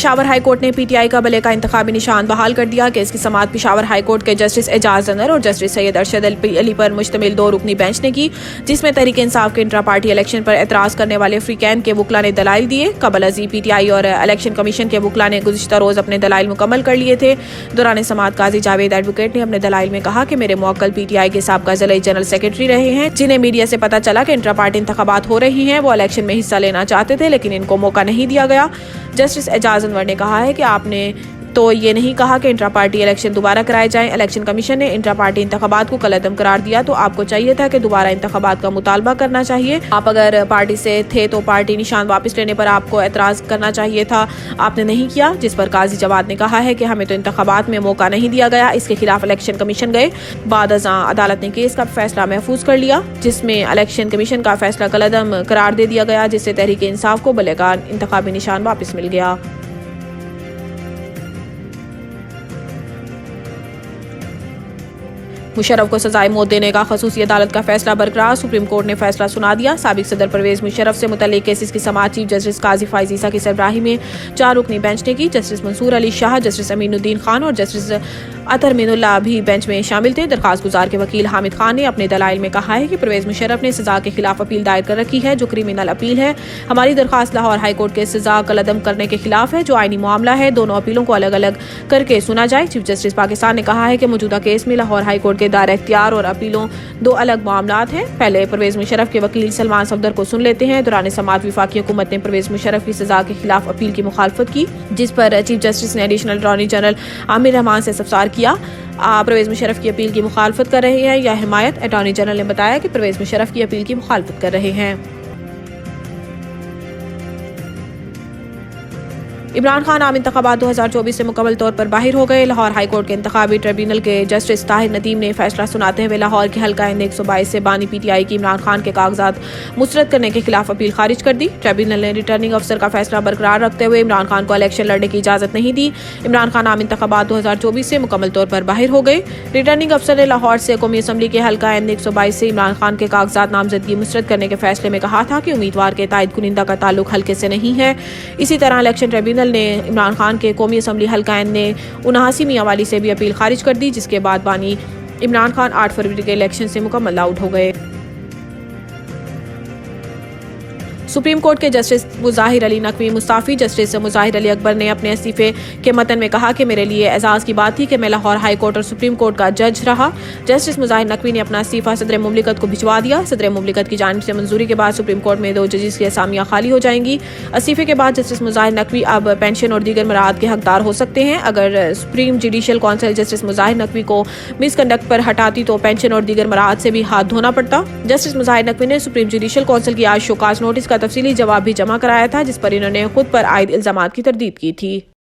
Peshawar high court ने PTI का बले का इंतखाबी निशान बहाल कर दिया। केस की समाअत पेशावर हाई कोर्ट के जस्टिस एजाज अनवर और जस्टिस सैयद अरशद अली पर मुश्तमिल 2 रुकनी बेंच ने की, जिसमें तहरीक इंसाफ के इंट्रा पार्टी इलेक्शन पर एतराज करने वाले फ्रीकैन के वकला ने दलाइल दिए। कबल अजी पीटीआई और इलेक्शन कमीशन के वकला ने गुज़िश्ता रोज अपने दलाइल मुकम्मल कर लिए थे। दौरान समाअत काजी जावेद एडवोकेट ने अपने दलाइल में कहा कि मेरे मुवक्किल पीटीआई के साबका ज़िला जनरल सेक्रेटरी रहे हैं, जिन्हें मीडिया से पता चला कि इंट्रा पार्टी इंतखाबात हो रही हैं। वो इलेक्शन में हिस्सा लेना चाहते थे, लेकिन इनको मौका नहीं दिया गया। जस्टिस एजाज अनवर ने कहा है कि आपने तो ये नहीं कहा कि इंट्रा पार्टी इलेक्शन दोबारा कराए जाएं। इलेक्शन कमीशन ने इंट्रा पार्टी इंतखाबात को कलअदम करार दिया, तो आपको चाहिए था कि दोबारा इंतखाबात का मुतालबा करना चाहिए। आप अगर पार्टी से थे तो पार्टी निशान वापस लेने पर आपको एतराज़ करना चाहिए था, आपने नहीं किया। जिस पर काजी जवाद ने कहा है कि हमें तो इंतखाबात में मौका नहीं दिया गया। इसके खिलाफ इलेक्शन कमीशन गए। बाद अज़ां अदालत ने केस का फैसला महफूज कर लिया, जिसमें इलेक्शन कमीशन का फैसला कलअदम करार दे दिया गया, जिससे तहरीक इंसाफ को बले का इंतखाबी निशान वापस मिल गया। मुशर्रफ को सजाए मौत देने का खसूसी अदालत का फैसला बरकरार। सुप्रीम कोर्ट ने फैसला सुना दिया। साबिक सदर परवेज मुशर्रफ से मुतल्लिक केसेस की समाअत चीफ जस्टिस काजी फाइज ईसा की सरबराही में 4 रुकनी बेंच ने की। जस्टिस मंसूर अली शाह, जस्टिस अमीनुद्दीन खान और जस्टिस अतर मीनुल्लाह भी बेंच में शामिल थे। दरखास्त गुजार के वकील हामिद खान ने अपने दलाइल में कहा है कि परवेज मुशर्रफ ने सजा के खिलाफ अपील दायर कर रखी है, जो क्रिमिनल अपील है। हमारी दरखास्त लाहौर हाई कोर्ट के सजा कलअदम करने के खिलाफ है, जो आईनी मामला है। दोनों अपीलों को अलग अलग करके सुना जाए। चीफ जस्टिस पाकिस्तान ने कहा है कि मौजूदा केस में लाहौर हाई कोर्ट के दायरा इख्तियार और अपीलों 2 अलग मामलात हैं। पहले परवेज मुशर्रफ के वकील सलमान सफदर को सुन लेते हैं। दौरान समाअत वफाकी हुकूमत ने परवेज मुशर्रफ की सजा के खिलाफ अपील की मुखालफत की, जिस पर चीफ जस्टिस ने additional attorney general Aamir Rahman से इस्तफसार किया। परवेज मुशर्रफ की अपील की मुखालफत कर रहे हैं या हिमायत। अटॉर्नी जनरल ने बताया कि परवेज मुशर्रफ की अपील की मुखालफत कर रहे हैं। इमरान खान आम इंतखाबात 2024 से मुकम्मल तौर पर बाहर हो गए। लाहौर हाई कोर्ट के इंतखाबी ट्रिब्यूनल के जस्टिस ताहिर नदीम ने फैसला सुनाते हुए लाहौर के हल्का N 122 से बानी पीटीआई की इमरान खान के कागजात मुस्तरद करने के खिलाफ अपील खारिज कर दी। ट्रिब्यूनल ने रिटर्निंग अफसर का फैसला बरकरार रखते हुए इमरान खान को इलेक्शन लड़ने की इजाजत नहीं दी। इमरान खान आम इंतखाबात 2024 से मुकम्मल तौर पर बाहर हो गए। रिटर्निंग अफसर ने लाहौर से कौमी असम्बली के हल्का N 122 से इमरान खान के कागजात नामजदगी मुस्तरद करने के फैसले में कहा था कि उम्मीदवार के तायद कुनिंदा का ताल्लुक हल्के से नहीं है। इसी तरह इलेक्शन ट्रिब्यूनल ने इमरान खान के कौमी असम्बली हल्का N 79 मियांवाली से भी अपील खारिज कर दी, जिसके बाद बानी इमरान खान 8 फरवरी के इलेक्शन से मुकम्मल आउट हो गए। सुप्रीम कोर्ट के जस्टिस मुजाहिर अली नकवी मुस्ताफी। जस्टिस मुजाहिर अली अकबर ने अपने इस्तीफे के मतन में कहा कि मेरे लिए एजाज़ की बात थी कि मैं लाहौर हाई कोर्ट और सुप्रीम कोर्ट का जज रहा। जस्टिस मुजाहिर नकवी ने अपना इस्तीफा सदर मुमलिकत को भिजवा दिया। सदर मुमलिकत की जानिब से मंजूरी के बाद सुप्रीम कोर्ट में 2 जजेस की असामियाँ खाली हो जाएंगी। इस्तीफे के बाद जस्टिस मुजाहिर नकवी अब पेंशन और दीगर मराहत के हकदार हो सकते हैं। अगर Supreme Judicial Council justice Mazahar Naqvi को मिसकंडक्ट पर हटाती तो पेंशन और दीगर मराहत से भी हाथ धोना पड़ता। जस्टिस मुजाहिर नकवी ने सुप्रीम जुडिशल काउंसिल की आज शोकाज नोटिस का तफसीली जवाब भी जमा कराया था, जिस पर इन्होंने खुद पर आयद इल्जामात की तरदीद की थी।